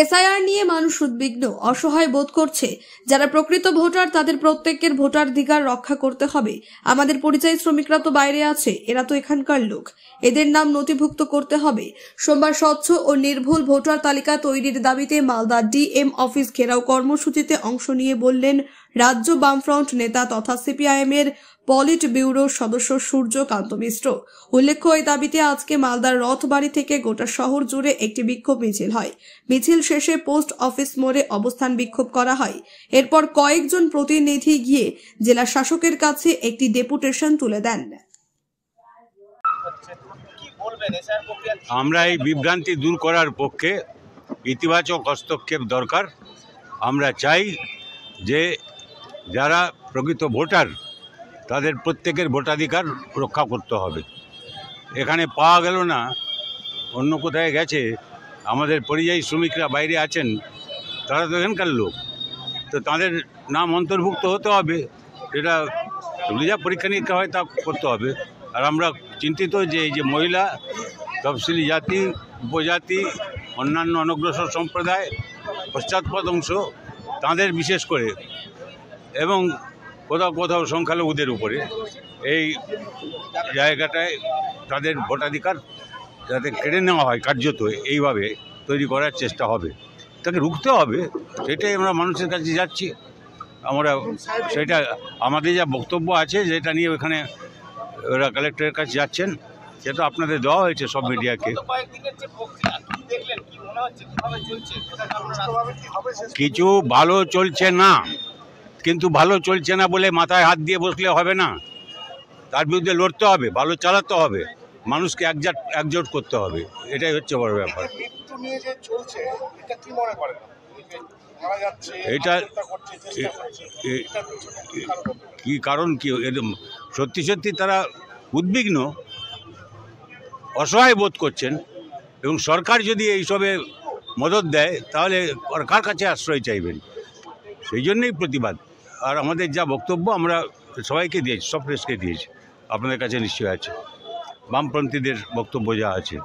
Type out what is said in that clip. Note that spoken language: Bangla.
এসআইআর নিয়ে মানুষ উদ্বিগ্ন, অসহায় বোধ করছে। যারা প্রকৃত ভোটার তাদের প্রত্যেকের ভোটাধিকার রক্ষা করতে হবে। আমাদের পরিযায়ী শ্রমিকরা তো বাইরে আছে, এরা তো এখানকার লোক, এদের নাম নথিভুক্ত করতে হবে। সোমবার স্বচ্ছ ও নির্ভুল ভোটার তালিকা তৈরির দাবিতে মালদা ডিএম অফিস ঘেরাও কর্মসূচিতে অংশ নিয়ে বললেন রাজ্য বামফ্রন্ট নেতা তথা সিপিআইএম এর পলিট ব্যুরোর সদস্য সূর্যকান্ত মিশ্র। উল্লেখ্য, এই দাবিতে আজকে মালদার রথবাড়ি থেকে গোটা শহর জুড়ে একটি বিক্ষোভ মিছিল হয়। মিছিল শেষে পোস্ট অফিস মোড়ে অবস্থান বিক্ষোভ করা হয়। এরপর কয়েকজন প্রতিনিধি গিয়ে জেলা শাসকের কাছে একটি ডেপুটেশন তুলে দেন। আমরা এই বিভ্রান্তি দূর করার পক্ষে ইতিবাচক হস্তক্ষেপ দরকার। আমরা চাই যে যারা প্রকৃত ভোটার তাদের প্রত্যেকের ভোটাধিকার রক্ষা করতে হবে। এখানে পাওয়া গেল না, অন্য কোথায় গেছে। আমাদের পরিযায়ী শ্রমিকরা বাইরে আছেন, তারা তো এখানকার লোক, তো তাদের নাম অন্তর্ভুক্ত হতে হবে। এটা যা পরীক্ষা নিরীক্ষা হয় তা করতে হবে। আর আমরা চিন্তিত যে এই যে মহিলা, তফসিলি জাতি, উপজাতি, অন্যান্য অনগ্রসর সম্প্রদায়, পশ্চাৎপদ অংশ, তাদের বিশেষ করে, এবং কোথাও কোথাও সংখ্যালঘুদের উপরে এই জায়গাটায় তাদের ভোটাধিকার যাতে কেড়ে নেওয়া হয় কার্যত, এইভাবে তৈরি করার চেষ্টা হবে। তাকে রুখতে হবে, সেটাই আমরা মানুষের কাছে যাচ্ছি। আমরা সেটা আমাদের যা বক্তব্য আছে যেটা নিয়ে ওখানে ওরা কালেক্টরের কাছে যাচ্ছেন, সেটা আপনাদের দেওয়া হয়েছে সব মিডিয়াকে। কিছু ভালো চলছে না, কিন্তু ভালো চলছে না বলে মাথায় হাত দিয়ে বসলে হবে না। তার বিরুদ্ধে লড়তে হবে, ভালো চালাতে হবে, মানুষকে একজোট করতে হবে। এটাই হচ্ছে বড় ব্যাপার। এটা কি কারণ, কি সত্যি সত্যি তারা উদ্বিগ্ন, অসহায় বোধ করছেন, এবং সরকার যদি এইসবে মদত দেয় তাহলে কার কাছে আশ্রয় চাইবেন? সেই জন্যই প্রতিবাদ। আর আমাদের যা বক্তব্য আমরা সবাইকে দিয়েছি, সব প্রেসকে দিয়েছি, আপনাদের কাছে নিশ্চয়ই আছে, বামপন্থীদের বক্তব্য যা আছে।